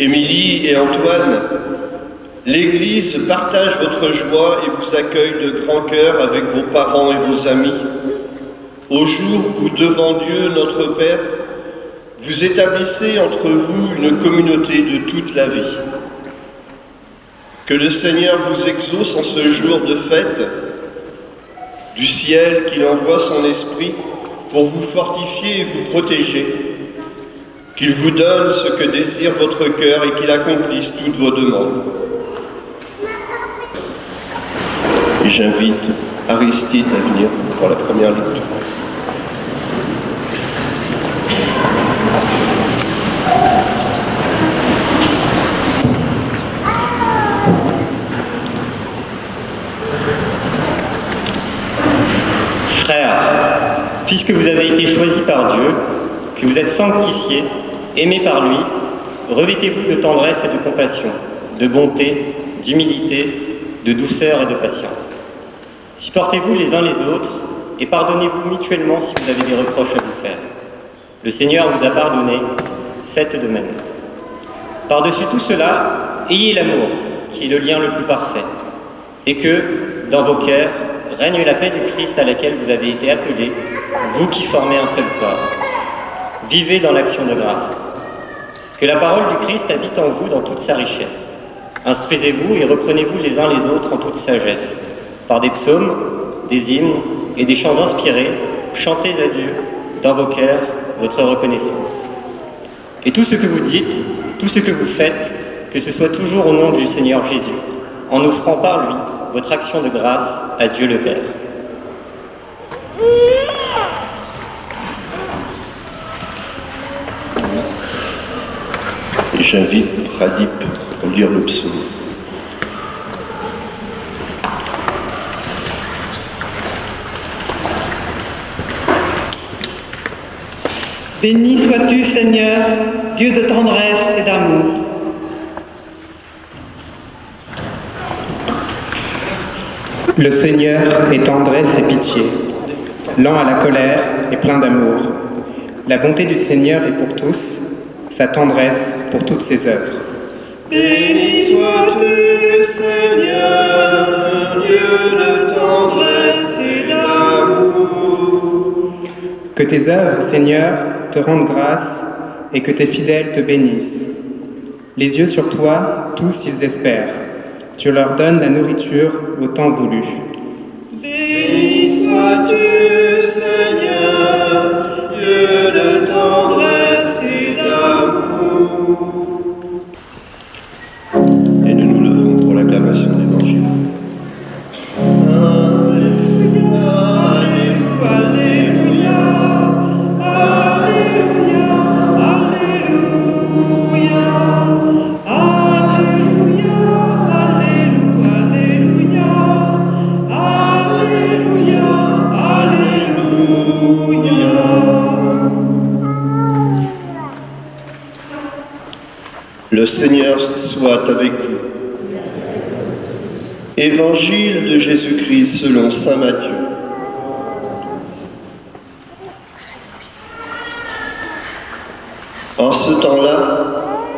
Émilie et Antoine, l'Église partage votre joie et vous accueille de grand cœur avec vos parents et vos amis, au jour où, devant Dieu, notre Père, vous établissez entre vous une communauté de toute la vie. Que le Seigneur vous exauce en ce jour de fête, du ciel qu'il envoie son esprit pour vous fortifier et vous protéger, qu'il vous donne ce que désire votre cœur et qu'il accomplisse toutes vos demandes. Et j'invite Aristide à venir pour la première lecture. Frères, puisque vous avez été choisis par Dieu, que vous êtes sanctifiés, aimés par lui, revêtez-vous de tendresse et de compassion, de bonté, d'humilité, de douceur et de patience. Supportez-vous les uns les autres et pardonnez-vous mutuellement si vous avez des reproches à vous faire. Le Seigneur vous a pardonné, faites de même. Par-dessus tout cela, ayez l'amour, qui est le lien le plus parfait, et que, dans vos cœurs, règne la paix du Christ à laquelle vous avez été appelés, vous qui formez un seul corps. Vivez dans l'action de grâce. Que la parole du Christ habite en vous dans toute sa richesse. Instruisez-vous et reprenez-vous les uns les autres en toute sagesse. Par des psaumes, des hymnes et des chants inspirés, chantez à Dieu, dans vos cœurs, votre reconnaissance. Et tout ce que vous dites, tout ce que vous faites, que ce soit toujours au nom du Seigneur Jésus, en offrant par lui votre action de grâce à Dieu le Père. Et j'invite Pradip pour lire le psaume. Béni sois-tu, Seigneur, Dieu de tendresse et d'amour. Le Seigneur est tendresse et pitié, lent à la colère et plein d'amour. La bonté du Seigneur est pour tous, sa tendresse pour toutes ses œuvres. Béni sois-tu, Seigneur, Dieu de tendresse et d'amour. Que tes œuvres, Seigneur, te rendent grâce et que tes fidèles te bénissent. Les yeux sur toi, tous ils espèrent. Tu leur donnes la nourriture au temps voulu. Béni sois-tu, Seigneur, Dieu de tendresse et d'amour. Et nous nous levons pour l'acclamation de l'Évangile. Le Seigneur soit avec vous. Évangile de Jésus-Christ selon saint Matthieu. En ce temps-là,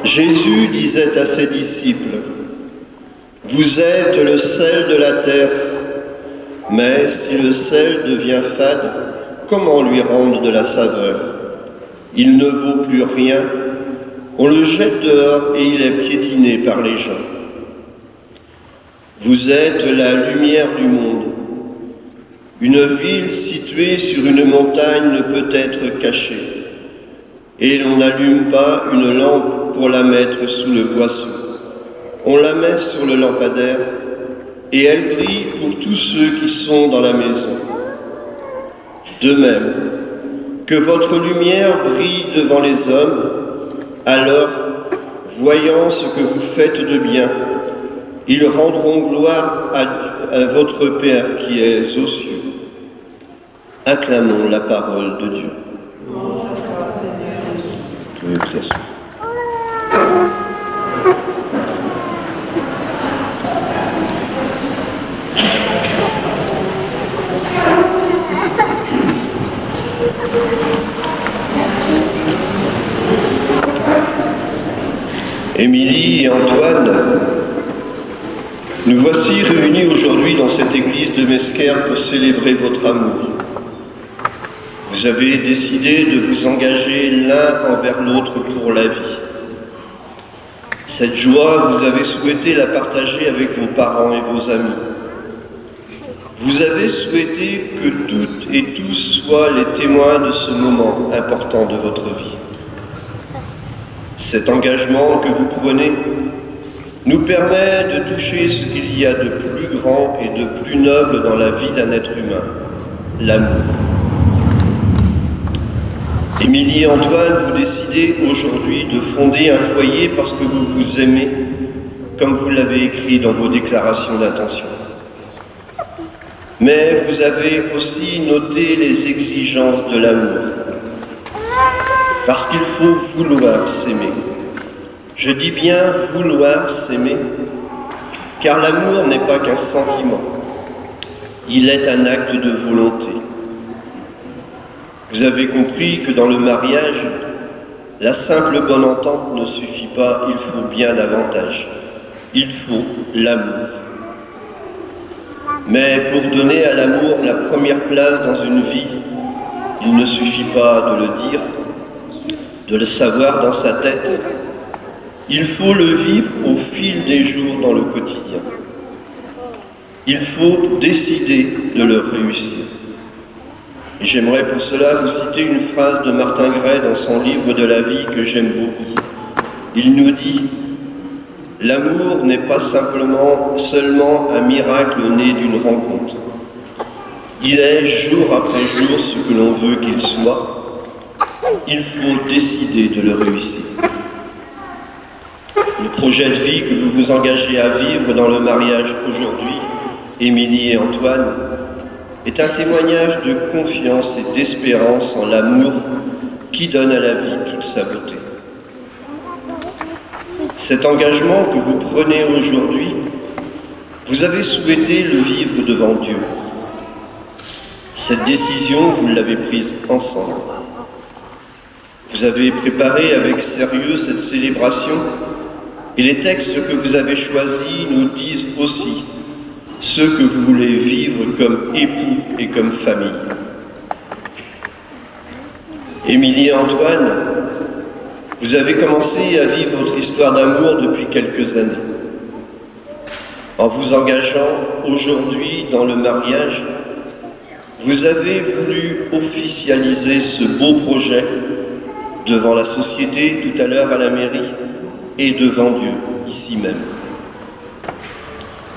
Jésus disait à ses disciples, « Vous êtes le sel de la terre, mais si le sel devient fade, comment lui rendre de la saveur? Il ne vaut plus rien. On le jette dehors et il est piétiné par les gens. Vous êtes la lumière du monde. Une ville située sur une montagne ne peut être cachée. Et l'on n'allume pas une lampe pour la mettre sous le boisseau. On la met sur le lampadaire et elle brille pour tous ceux qui sont dans la maison. De même, que votre lumière brille devant les hommes. Alors, voyant ce que vous faites de bien, ils rendront gloire à votre Père qui est aux cieux. Acclamons la parole de Dieu. Vous pouvez vous asseoir. Émilie et Antoine, nous voici réunis aujourd'hui dans cette église de Mesquer pour célébrer votre amour. Vous avez décidé de vous engager l'un envers l'autre pour la vie. Cette joie, vous avez souhaité la partager avec vos parents et vos amis. Vous avez souhaité que toutes et tous soient les témoins de ce moment important de votre vie. Cet engagement que vous prenez nous permet de toucher ce qu'il y a de plus grand et de plus noble dans la vie d'un être humain, l'amour. Émilie et Antoine, vous décidez aujourd'hui de fonder un foyer parce que vous vous aimez, comme vous l'avez écrit dans vos déclarations d'intention. Mais vous avez aussi noté les exigences de l'amour, parce qu'il faut vouloir s'aimer. Je dis bien vouloir s'aimer, car l'amour n'est pas qu'un sentiment, il est un acte de volonté. Vous avez compris que dans le mariage, la simple bonne entente ne suffit pas, il faut bien davantage. Il faut l'amour. Mais pour donner à l'amour la première place dans une vie, il ne suffit pas de le dire, de le savoir dans sa tête. Il faut le vivre au fil des jours dans le quotidien. Il faut décider de le réussir. Et j'aimerais pour cela vous citer une phrase de Martin Gray dans son livre de la vie que j'aime beaucoup. Il nous dit « L'amour n'est pas seulement un miracle né d'une rencontre. Il est jour après jour ce que l'on veut qu'il soit. Il faut décider de le réussir. » Le projet de vie que vous vous engagez à vivre dans le mariage aujourd'hui, Émilie et Antoine, est un témoignage de confiance et d'espérance en l'amour qui donne à la vie toute sa beauté. Cet engagement que vous prenez aujourd'hui, vous avez souhaité le vivre devant Dieu. Cette décision, vous l'avez prise ensemble. Vous avez préparé avec sérieux cette célébration et les textes que vous avez choisis nous disent aussi ce que vous voulez vivre comme époux et comme famille. Émilie et Antoine, vous avez commencé à vivre votre histoire d'amour depuis quelques années. En vous engageant aujourd'hui dans le mariage, vous avez voulu officialiser ce beau projet devant la société, tout à l'heure à la mairie, et devant Dieu, ici même.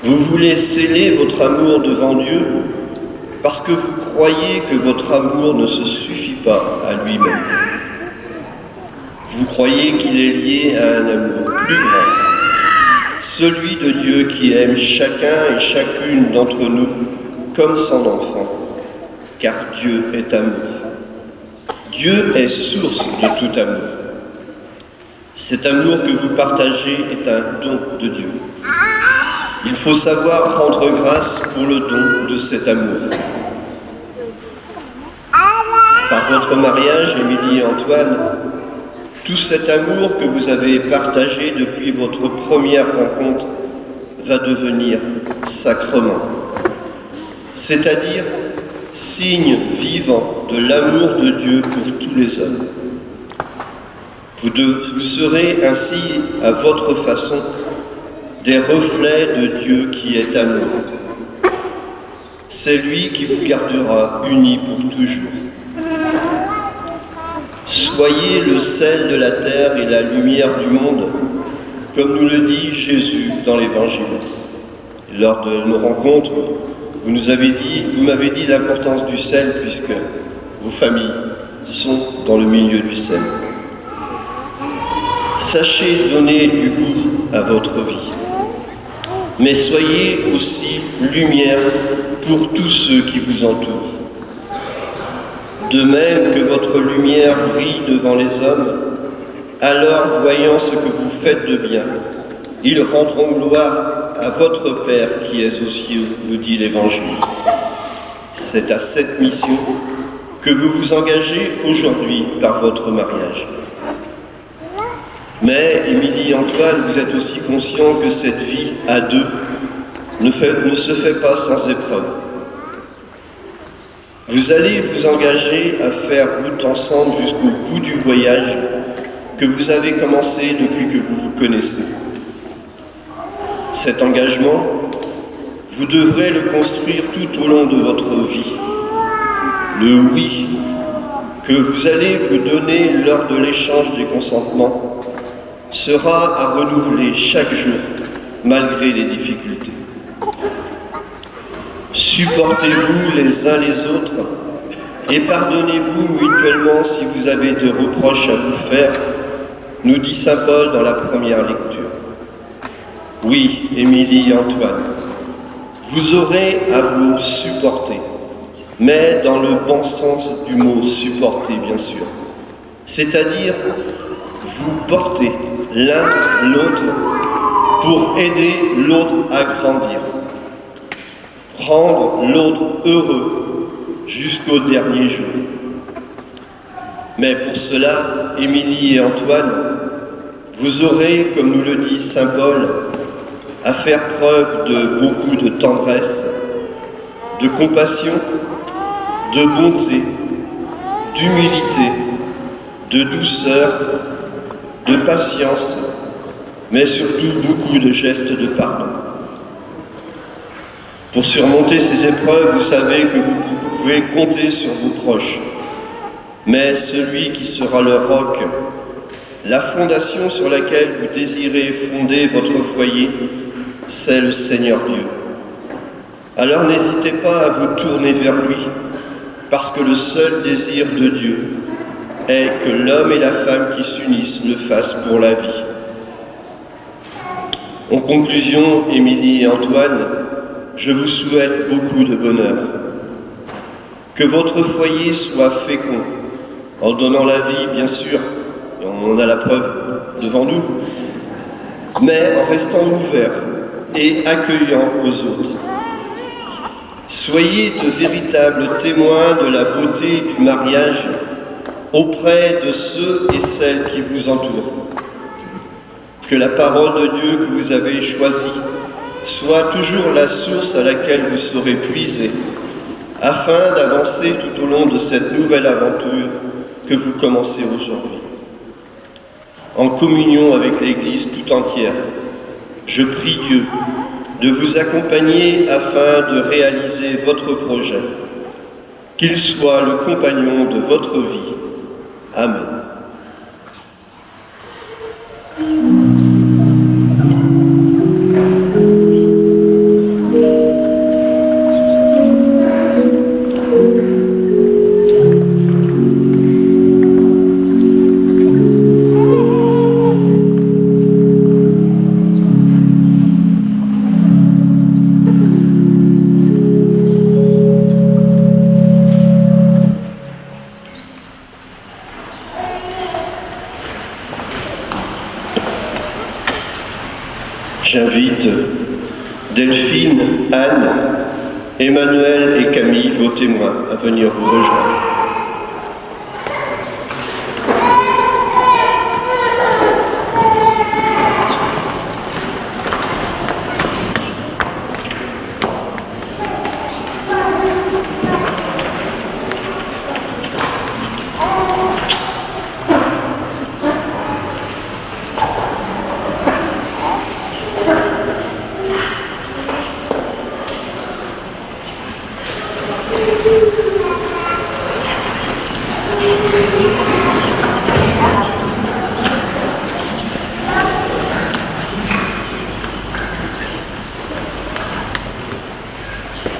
Vous voulez sceller votre amour devant Dieu parce que vous croyez que votre amour ne se suffit pas à lui-même. Vous croyez qu'il est lié à un amour plus grand, celui de Dieu qui aime chacun et chacune d'entre nous comme son enfant, car Dieu est amour. Dieu est source de tout amour. Cet amour que vous partagez est un don de Dieu. Il faut savoir rendre grâce pour le don de cet amour. Par votre mariage, Émilie et Antoine, tout cet amour que vous avez partagé depuis votre première rencontre va devenir sacrement, c'est-à-dire signe vivant de l'amour de Dieu pour tous les hommes. Vous serez ainsi, à votre façon, des reflets de Dieu qui est amour. C'est lui qui vous gardera unis pour toujours. Soyez le sel de la terre et la lumière du monde, comme nous le dit Jésus dans l'Évangile. Lors de nos rencontres, vous m'avez dit l'importance du sel puisque vos familles sont dans le milieu du sel. Sachez donner du goût à votre vie, mais soyez aussi lumière pour tous ceux qui vous entourent. De même que votre lumière brille devant les hommes, alors voyant ce que vous faites de bien, ils rendront gloire à votre Père qui est aux cieux, nous dit l'Évangile. C'est à cette mission que vous vous engagez aujourd'hui par votre mariage. Mais, Émilie et Antoine, vous êtes aussi conscients que cette vie à deux ne se fait pas sans épreuve. Vous allez vous engager à faire route ensemble jusqu'au bout du voyage que vous avez commencé depuis que vous vous connaissez. Cet engagement, vous devrez le construire tout au long de votre vie. Le oui que vous allez vous donner lors de l'échange des consentements sera à renouveler chaque jour, malgré les difficultés. Supportez-vous les uns les autres et pardonnez-vous mutuellement si vous avez des reproches à vous faire, nous dit saint Paul dans la première lecture. Oui, Émilie et Antoine, vous aurez à vous supporter, mais dans le bon sens du mot supporter, bien sûr. C'est-à-dire vous porter l'un l'autre pour aider l'autre à grandir, rendre l'autre heureux jusqu'au dernier jour. Mais pour cela, Émilie et Antoine, vous aurez, comme nous le dit saint Paul, à faire preuve de beaucoup de tendresse, de compassion, de bonté, d'humilité, de douceur, de patience, mais surtout beaucoup de gestes de pardon. Pour surmonter ces épreuves, vous savez que vous pouvez compter sur vos proches, mais celui qui sera le roc, la fondation sur laquelle vous désirez fonder votre foyer, c'est le Seigneur Dieu. Alors n'hésitez pas à vous tourner vers lui, parce que le seul désir de Dieu est que l'homme et la femme qui s'unissent le fassent pour la vie. En conclusion, Émilie et Antoine, je vous souhaite beaucoup de bonheur. Que votre foyer soit fécond, en donnant la vie, bien sûr, et on en a la preuve devant nous, mais en restant ouvert et accueillant aux autres. Soyez de véritables témoins de la beauté du mariage auprès de ceux et celles qui vous entourent. Que la parole de Dieu que vous avez choisie soit toujours la source à laquelle vous saurez puiser, afin d'avancer tout au long de cette nouvelle aventure que vous commencez aujourd'hui. En communion avec l'Église tout entière, je prie Dieu de vous accompagner afin de réaliser votre projet, qu'il soit le compagnon de votre vie. Amen. J'invite Delphine, Anne, Emmanuel et Camille, vos témoins, à venir vous rejoindre.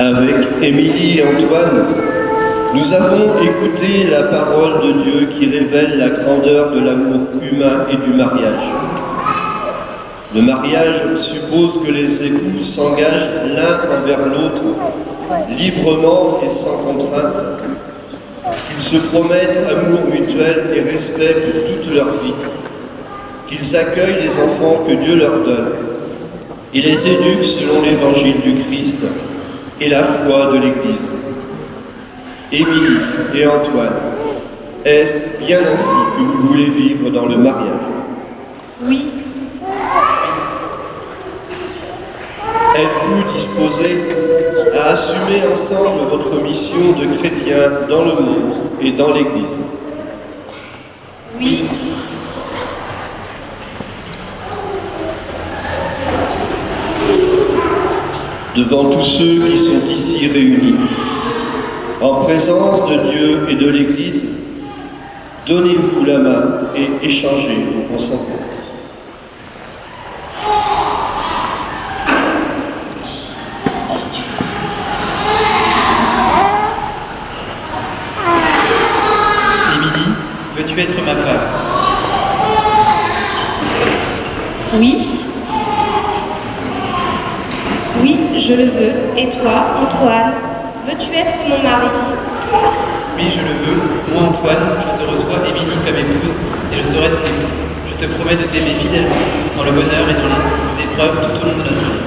Avec Émilie et Antoine, nous avons écouté la parole de Dieu qui révèle la grandeur de l'amour humain et du mariage. Le mariage suppose que les époux s'engagent l'un envers l'autre, librement et sans contrainte, qu'ils se promettent amour mutuel et respect pour toute leur vie, qu'ils accueillent les enfants que Dieu leur donne et les éduquent selon l'évangile du Christ et la foi de l'Église. Émilie et Antoine, est-ce bien ainsi que vous voulez vivre dans le mariage? Oui. Êtes-vous disposés à assumer ensemble votre mission de chrétien dans le monde et dans l'Église? Oui. Devant tous ceux qui sont ici réunis, en présence de Dieu et de l'Église, donnez-vous la main et échangez vos consentements. Émilie, veux-tu être ma femme? Oui. Oui, je le veux. Et toi, Antoine, veux-tu être mon mari? Oui, je le veux. Moi, Antoine, je te reçois, Émilie, comme épouse, et je serai ton époux. Je te promets de t'aimer fidèlement, dans le bonheur et dans les épreuves tout au long de notre vie.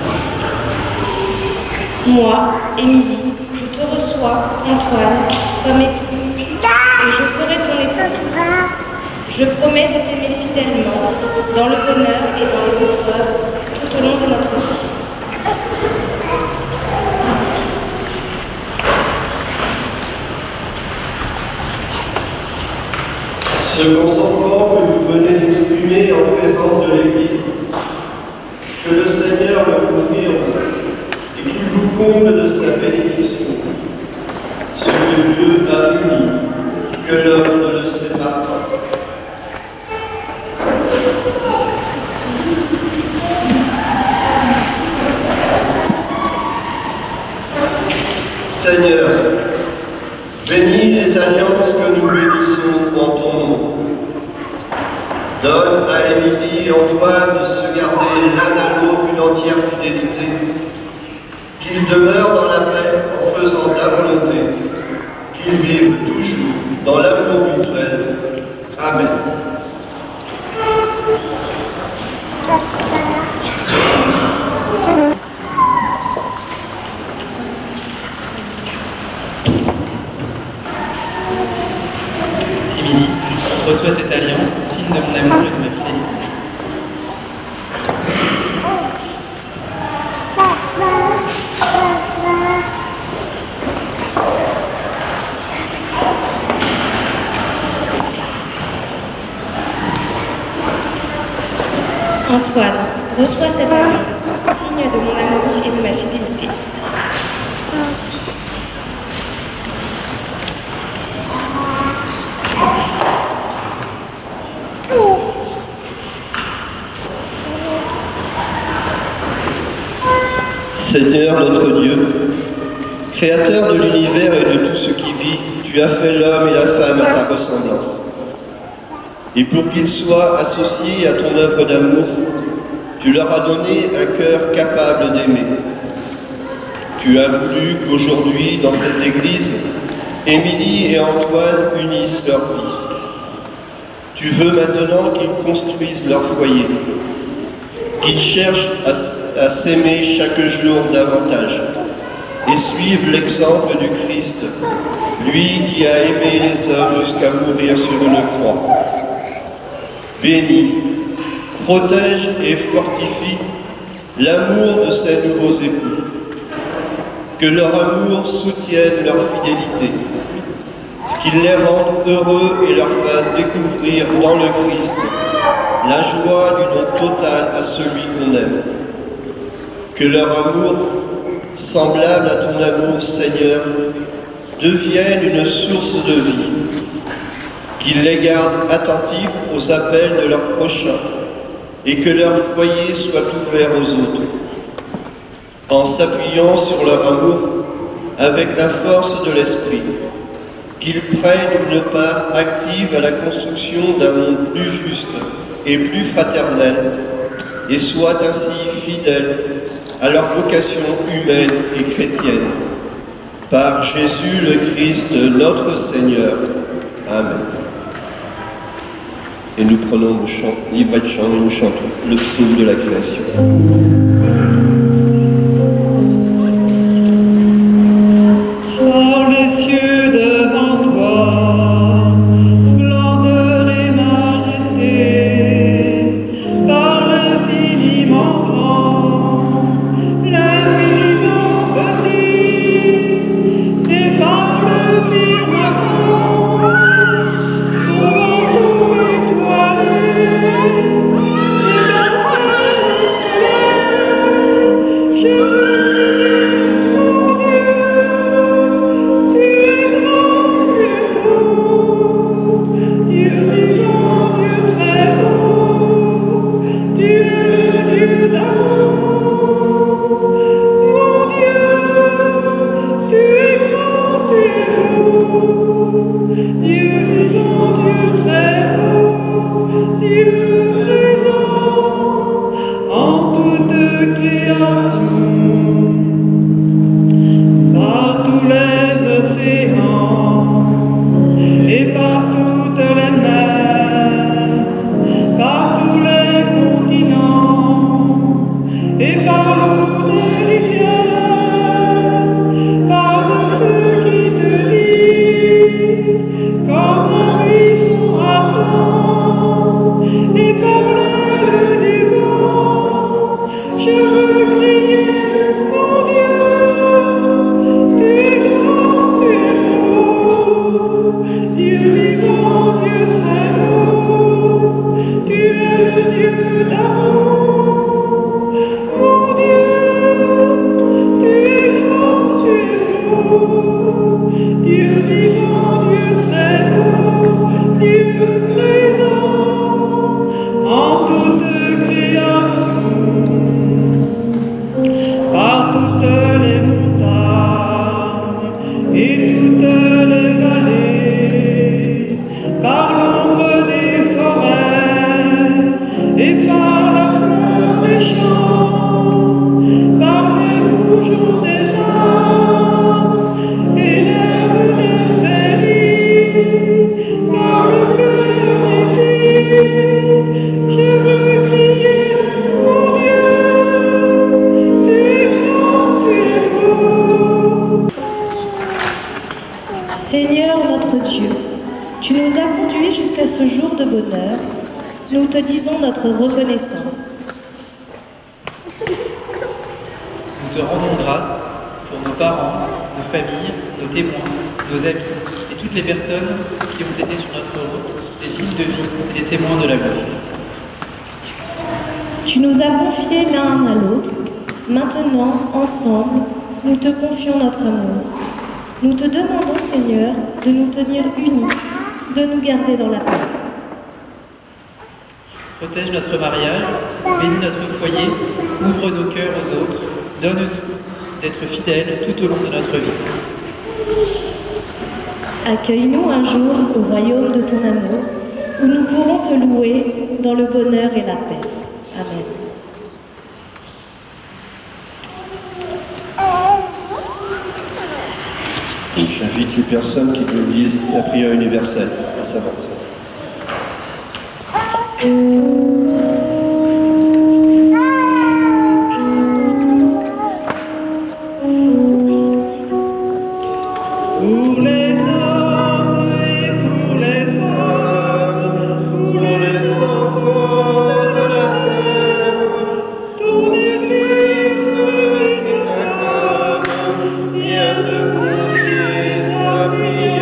Moi, Émilie, je te reçois, Antoine, comme époux, et je serai ton épouse. Je promets de t'aimer fidèlement, dans le bonheur et dans les épreuves, tout au long de notre vie. Ce consentement que vous venez d'exprimer en présence de l'Église, que le Seigneur le confirme et qu'il vous comble de sa bénédiction. Ce que Dieu a uni, que l'homme ne le sépare pas. Seigneur, bénis les alliances que nous bénissons en ton nom. Donne à Émilie et Antoine de se garder l'un à l'autre une entière fidélité, qu'ils demeurent dans la paix en faisant ta volonté, qu'ils vivent toujours dans l'amour mutuel. Amen. Émilie, reçois cette alliance, signe de mon amour et de ma fidélité. Antoine, reçois cette alliance, signe de mon amour et de ma fidélité. Seigneur notre Dieu, Créateur de l'univers et de tout ce qui vit, tu as fait l'homme et la femme à ta ressemblance. Et pour qu'ils soient associés à ton œuvre d'amour, tu leur as donné un cœur capable d'aimer. Tu as voulu qu'aujourd'hui, dans cette Église, Émilie et Antoine unissent leur vie. Tu veux maintenant qu'ils construisent leur foyer, qu'ils cherchent à s'aimer chaque jour davantage et suivent l'exemple du Christ, lui qui a aimé les hommes jusqu'à mourir sur une croix. Bénis, protège et fortifie l'amour de ces nouveaux époux. Que leur amour soutienne leur fidélité, qu'il les rende heureux et leur fasse découvrir dans le Christ la joie du don total à celui qu'on aime. Que leur amour, semblable à ton amour, Seigneur, devienne une source de vie, qu'ils les gardent attentifs aux appels de leurs prochains et que leur foyer soit ouvert aux autres. En s'appuyant sur leur amour avec la force de l'esprit, qu'ils prennent une part active à la construction d'un monde plus juste et plus fraternel et soient ainsi fidèles à leur vocation humaine et chrétienne. Par Jésus le Christ, notre Seigneur. Amen. Et nous prenons le livret de chant et nous chantons le psaume de la création. Sois les cieux devant toi, splendeur et majesté, de bonheur, nous te disons notre reconnaissance. Nous te rendons grâce pour nos parents, nos familles, nos témoins, nos amis et toutes les personnes qui ont été sur notre route, des signes de vie et des témoins de l'amour. Tu nous as confiés l'un à l'autre. Maintenant, ensemble, nous te confions notre amour. Nous te demandons, Seigneur, de nous tenir unis, de nous garder dans la paix. Protège notre mariage, bénis notre foyer, ouvre nos cœurs aux autres, donne-nous d'être fidèles tout au long de notre vie. Accueille-nous un jour au royaume de ton amour, où nous pourrons te louer dans le bonheur et la paix. Amen. J'invite les personnes qui lisent la prière universelle à s'avancer. Pour les hommes et pour les femmes, pour les enfants de la terre, ton Église réclame, viens de confier sa prière.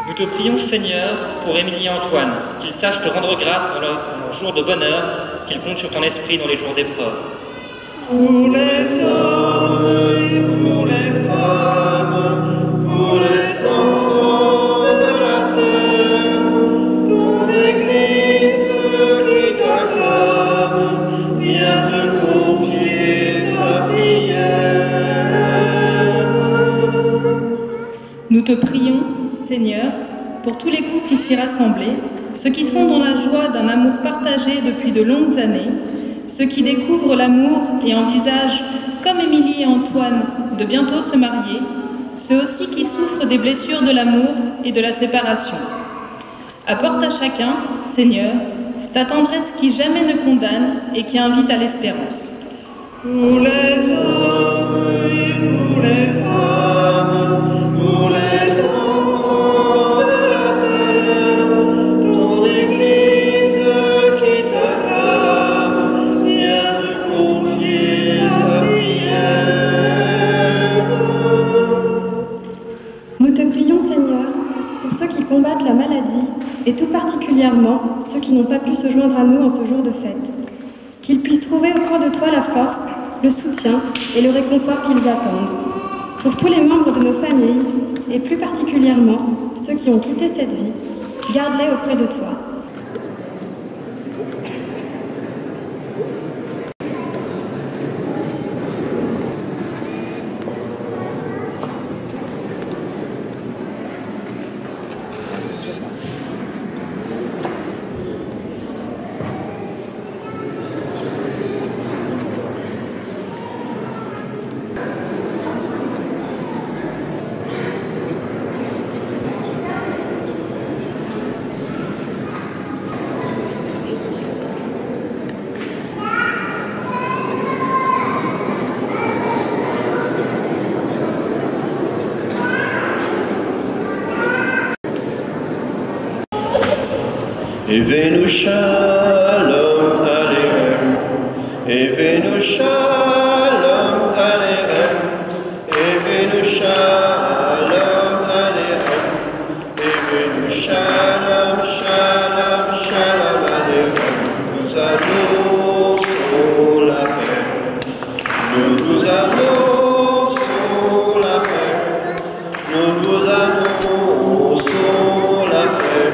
Nous te prions, Seigneur, pour Émilie et Antoine, qu'ils sachent te rendre grâce dans leurs jours de bonheur, qu'ils comptent sur ton esprit dans les jours d'épreuve. Pour les hommes et pour les femmes, pour les enfants de la terre, ton Église qui t'acclame, vient te confier sa prière. Nous te prions, Seigneur, pour tous les couples ici rassemblés, ceux qui sont dans la joie d'un amour partagé depuis de longues années, ceux qui découvrent l'amour et envisagent, comme Émilie et Antoine, de bientôt se marier, ceux aussi qui souffrent des blessures de l'amour et de la séparation. Apporte à chacun, Seigneur, ta tendresse qui jamais ne condamne et qui invite à l'espérance. Pour les hommes et pour les femmes, pour les enfants de la terre, ton Église qui t'acclame, vient te confier sa prière. Nous te prions, Seigneur, pour ceux qui combattent la maladie, et tout particulièrement ceux qui n'ont pas pu se joindre à nous en ce jour de fête. Qu'ils puissent trouver auprès de toi la force, le soutien et le réconfort qu'ils attendent. Pour tous les membres de nos familles, et plus particulièrement ceux qui ont quitté cette vie, garde-les auprès de toi. Evenu shalom aleichem, Evenu shalom aleichem, Evenu shalom aleichem, Evenu shalom, shalom, shalom aleichem. Nous annonçons la paix, nous vous annonçons la paix, nous vous annonçons la paix.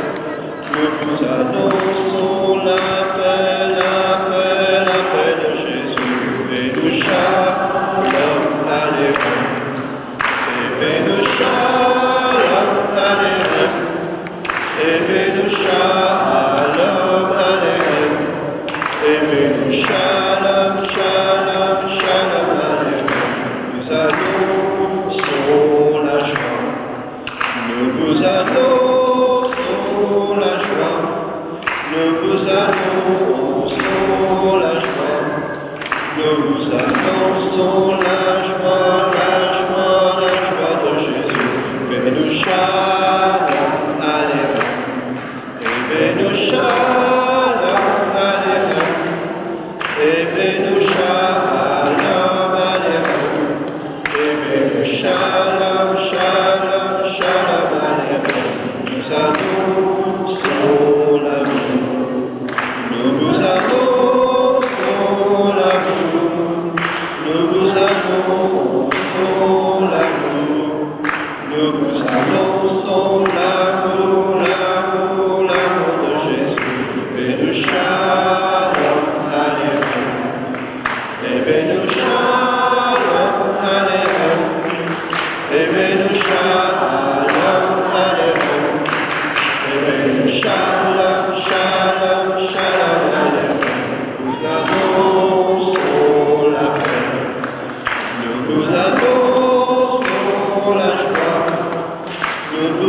Nous vous annonçons la paix, la paix, la paix de Jésus. Evenu shalom aleichem, Evenu shalom aleichem, Evenu shalom aleichem, Evenu shalom, shalom, shalom aleichem. Nous annonçons la joie, nous vous annonçons la joie, nous vous annonçons la joie, nous vous annonçons la joie, la joie, la joie de Jésus. Evenu shalom.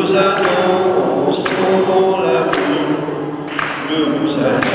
nous annonçons l'amour, nous vous saluons.